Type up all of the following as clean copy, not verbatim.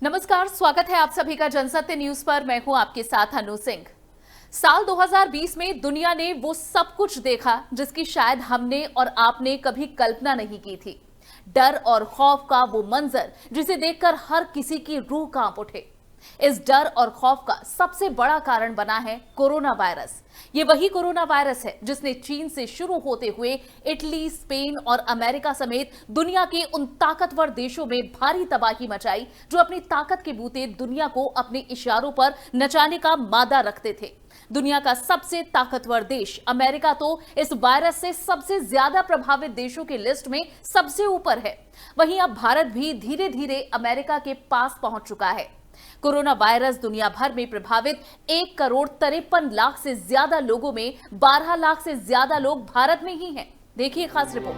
नमस्कार, स्वागत है आप सभी का जनसत्य न्यूज पर। मैं हूं आपके साथ अनु सिंह। साल 2020 में दुनिया ने वो सब कुछ देखा जिसकी शायद हमने और आपने कभी कल्पना नहीं की थी। डर और खौफ का वो मंजर जिसे देखकर हर किसी की रूह कांप उठे। इस डर और खौफ का सबसे बड़ा कारण बना है कोरोना वायरस। ये वही कोरोना वायरस है जिसने चीन से शुरू होते हुए इटली, स्पेन और अमेरिका समेत दुनिया के उन ताकतवर देशों में भारी तबाही मचाई जो अपनी ताकत के बूते दुनिया को अपने इशारों पर नचाने का मादा रखते थे। दुनिया का सबसे ताकतवर देश अमेरिका तो इस वायरस से सबसे ज्यादा प्रभावित देशों की लिस्ट में सबसे ऊपर है। वहीं अब भारत भी धीरे धीरे अमेरिका के पास पहुंच चुका है। कोरोना वायरस दुनिया भर में प्रभावित 1,53,00,000 से ज्यादा लोगों में 12 लाख से ज्यादा लोग भारत में ही हैं। देखिए खास रिपोर्ट।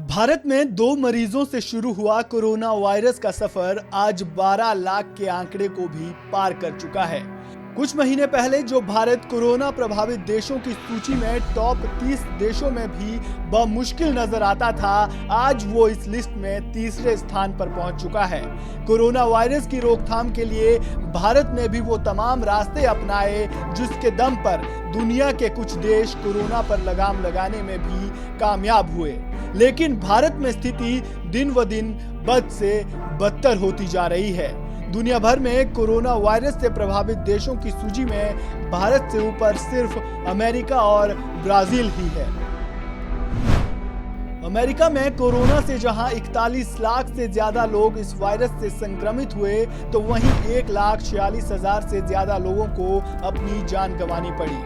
भारत में 2 मरीजों से शुरू हुआ कोरोना वायरस का सफर आज 12 लाख के आंकड़े को भी पार कर चुका है। कुछ महीने पहले जो भारत कोरोना प्रभावित देशों की सूची में टॉप 30 देशों में भी बमुश्किल नजर आता था, आज वो इस लिस्ट में तीसरे स्थान पर पहुंच चुका है। कोरोना वायरस की रोकथाम के लिए भारत ने भी वो तमाम रास्ते अपनाए जिसके दम पर दुनिया के कुछ देश कोरोना पर लगाम लगाने में भी कामयाब हुए। लेकिन भारत में स्थिति दिन व दिन बद से बदतर होती जा रही है। दुनिया भर में कोरोना वायरस से प्रभावित देशों की सूची में भारत से ऊपर सिर्फ अमेरिका और ब्राजील ही है। अमेरिका में कोरोना से जहां 41 लाख से ज्यादा लोग इस वायरस से संक्रमित हुए, तो वहीं 1,46,000 से ज्यादा लोगों को अपनी जान गंवानी पड़ी।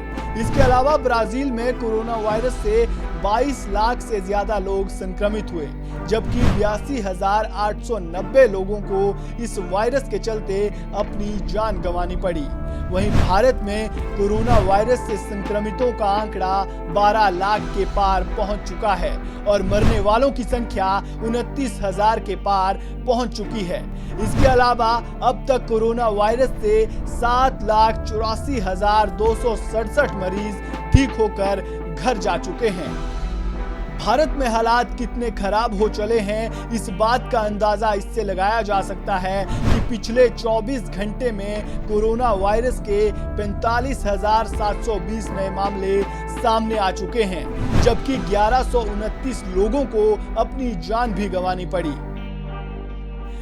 इसके अलावा ब्राजील में कोरोना वायरस से 22 लाख से ज्यादा लोग संक्रमित हुए, जबकि 82,890 लोगों को इस वायरस के चलते अपनी जान गंवानी पड़ी। वहीं भारत में कोरोना वायरस से संक्रमितों का आंकड़ा 12 लाख के पार पहुंच चुका है और मरने वालों की संख्या 29,000 के पार पहुंच चुकी है। इसके अलावा अब तक कोरोना वायरस से 7,84,267 मरीज ठीक होकर घर जा चुके हैं। भारत में हालात कितने खराब हो चले हैं, इस बात का अंदाजा इससे लगाया जा सकता है कि पिछले 24 घंटे में कोरोना वायरस के 45,720 नए मामले सामने आ चुके हैं, जबकि 1,129 लोगों को अपनी जान भी गंवानी पड़ी।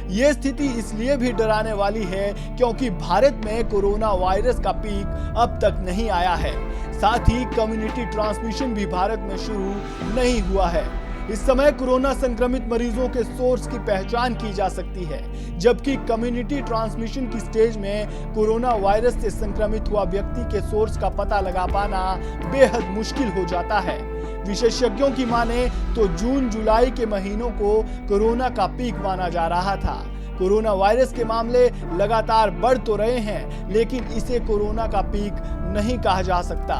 ये स्थिति इसलिए भी डराने वाली है क्योंकि भारत में कोरोना वायरस का पीक अब तक नहीं आया है। साथ ही कम्युनिटी ट्रांसमिशन भी भारत में शुरू नहीं हुआ है। इस समय कोरोना संक्रमित मरीजों के सोर्स की पहचान की जा सकती है, जबकि कम्युनिटी ट्रांसमिशन की स्टेज में कोरोना वायरस से संक्रमित हुआ व्यक्ति के सोर्स का पता लगा पाना बेहद मुश्किल हो जाता है। विशेषज्ञों की माने तो जून जुलाई के महीनों को कोरोना का पीक माना जा रहा था। कोरोना वायरस के मामले लगातार बढ़ तो रहे हैं, लेकिन इसे कोरोना का पीक नहीं कहा जा सकता।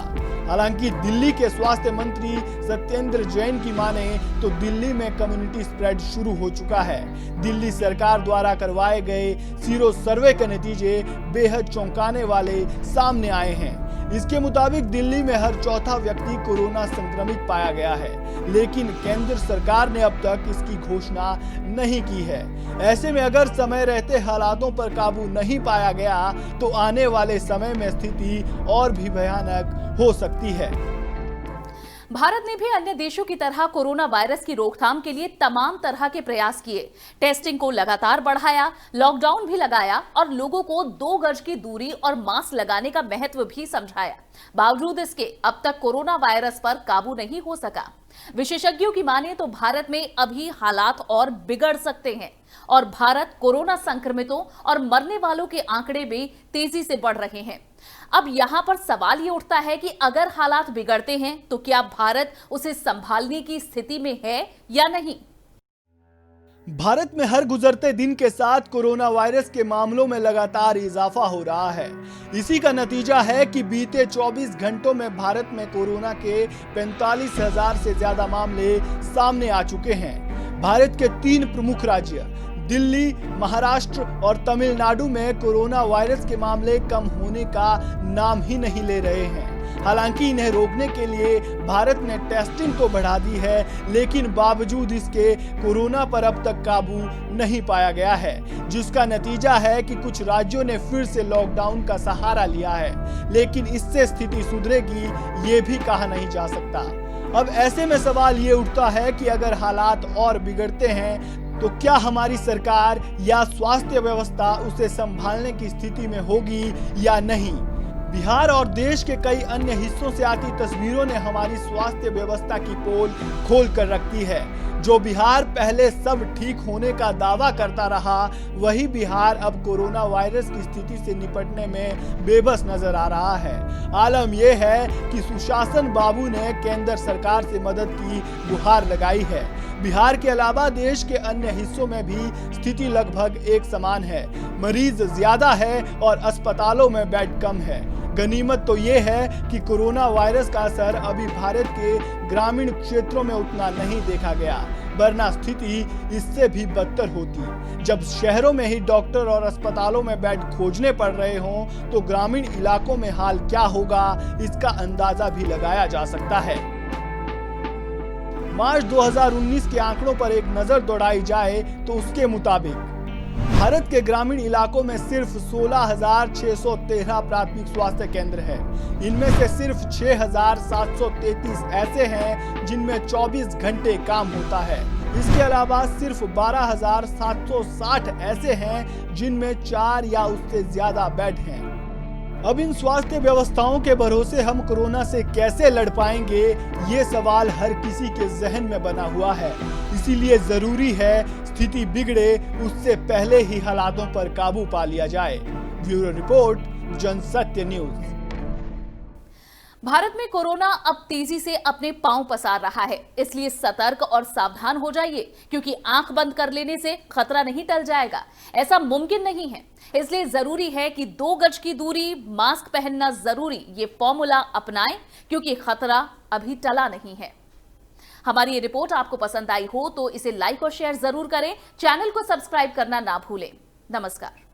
हालांकि दिल्ली के स्वास्थ्य मंत्री सत्येंद्र जैन की माने तो दिल्ली में कम्युनिटी स्प्रेड शुरू हो चुका है। दिल्ली सरकार द्वारा करवाए गए सीरो सर्वे के नतीजे बेहद चौंकाने वाले सामने आए हैं। इसके मुताबिक दिल्ली में हर चौथा व्यक्ति कोरोना संक्रमित पाया गया है, लेकिन केंद्र सरकार ने अब तक इसकी घोषणा नहीं की है। ऐसे में अगर समय रहते हालातों पर काबू नहीं पाया गया तो आने वाले समय में स्थिति और भी भयानक हो सकती है। भारत ने भी अन्य देशों की तरह कोरोना वायरस की रोकथाम के लिए तमाम तरह के प्रयास किए। टेस्टिंग को लगातार बढ़ाया, लॉकडाउन भी लगाया और लोगों को 2 गज की दूरी और मास्क लगाने का महत्व भी समझाया। बावजूद इसके अब तक कोरोना वायरस पर काबू नहीं हो सका। विशेषज्ञों की माने तो भारत में अभी हालात और बिगड़ सकते हैं और भारत कोरोना संक्रमितों और मरने वालों के आंकड़े भी तेजी से बढ़ रहे हैं। अब यहां पर सवाल ये उठता है कि अगर हालात बिगड़ते हैं तो क्या भारत उसे संभालने की स्थिति में है या नहीं। भारत में हर गुजरते दिन के साथ कोरोना वायरस के मामलों में लगातार इजाफा हो रहा है। इसी का नतीजा है कि बीते 24 घंटों में भारत में कोरोना के 45,000 से ज्यादा मामले सामने आ चुके हैं। भारत के 3 प्रमुख राज्य दिल्ली, महाराष्ट्र और तमिलनाडु में कोरोना वायरस के मामले कम होने का नाम ही नहीं ले रहे हैं। हालांकि इन्हें रोकने के लिए भारत ने टेस्टिंग तो बढ़ा दी है, लेकिन बावजूद इसके कोरोना पर अब तक काबू नहीं पाया गया है, जिसका नतीजा है कि कुछ राज्यों ने फिर से लॉकडाउन का सहारा लिया है। लेकिन इससे स्थिति सुधरेगी ये भी कहा नहीं जा सकता। अब ऐसे में सवाल ये उठता है कि अगर हालात और बिगड़ते हैं तो क्या हमारी सरकार या स्वास्थ्य व्यवस्था उसे संभालने की स्थिति में होगी या नहीं। बिहार और देश के कई अन्य हिस्सों से आती तस्वीरों ने हमारी स्वास्थ्य व्यवस्था की पोल खोल कर रख दी है। जो बिहार पहले सब ठीक होने का दावा करता रहा, वही बिहार अब कोरोना वायरस की स्थिति से निपटने में बेबस नजर आ रहा है। आलम यह है कि सुशासन बाबू ने केंद्र सरकार से मदद की गुहार लगाई है। बिहार के अलावा देश के अन्य हिस्सों में भी स्थिति लगभग एक समान है। मरीज ज्यादा है और अस्पतालों में बेड कम है। गनीमत तो ये है कि कोरोना वायरस का असर अभी भारत के ग्रामीण क्षेत्रों में उतना नहीं देखा गया, वरना स्थिति इससे भी बदतर होती। जब शहरों में ही डॉक्टर और अस्पतालों में बेड खोजने पड़ रहे हों, तो ग्रामीण इलाकों में हाल क्या होगा, इसका अंदाजा भी लगाया जा सकता है। मार्च 2019 के आंकड़ों पर एक नजर दौड़ाई जाए तो उसके मुताबिक भारत के ग्रामीण इलाकों में सिर्फ 16,613 प्राथमिक स्वास्थ्य केंद्र है। इनमें से सिर्फ 6,733 ऐसे हैं जिनमें 24 घंटे काम होता है। इसके अलावा सिर्फ 12,760 ऐसे हैं जिनमें 4 या उससे ज्यादा बेड हैं। अब इन स्वास्थ्य व्यवस्थाओं के भरोसे हम कोरोना से कैसे लड़ पाएंगे, ये सवाल हर किसी के जहन में बना हुआ है। इसीलिए जरूरी है स्थिति बिगड़े उससे पहले ही हालातों पर काबू पा लिया जाए। Bureau report, Jansatya news. Bharat में कोरोना अब तेजी से अपने पांव पसार रहा है, इसलिए सतर्क और सावधान हो जाइए, क्योंकि आंख बंद कर लेने से खतरा नहीं टल जाएगा। ऐसा मुमकिन नहीं है। इसलिए जरूरी है कि 2 गज की दूरी, मास्क पहनना जरूरी, ये फॉर्मूला अपनाएं, क्योंकि खतरा अभी टला नहीं है। हमारी ये रिपोर्ट आपको पसंद आई हो तो इसे लाइक और शेयर जरूर करें। चैनल को सब्सक्राइब करना ना भूलें। नमस्कार।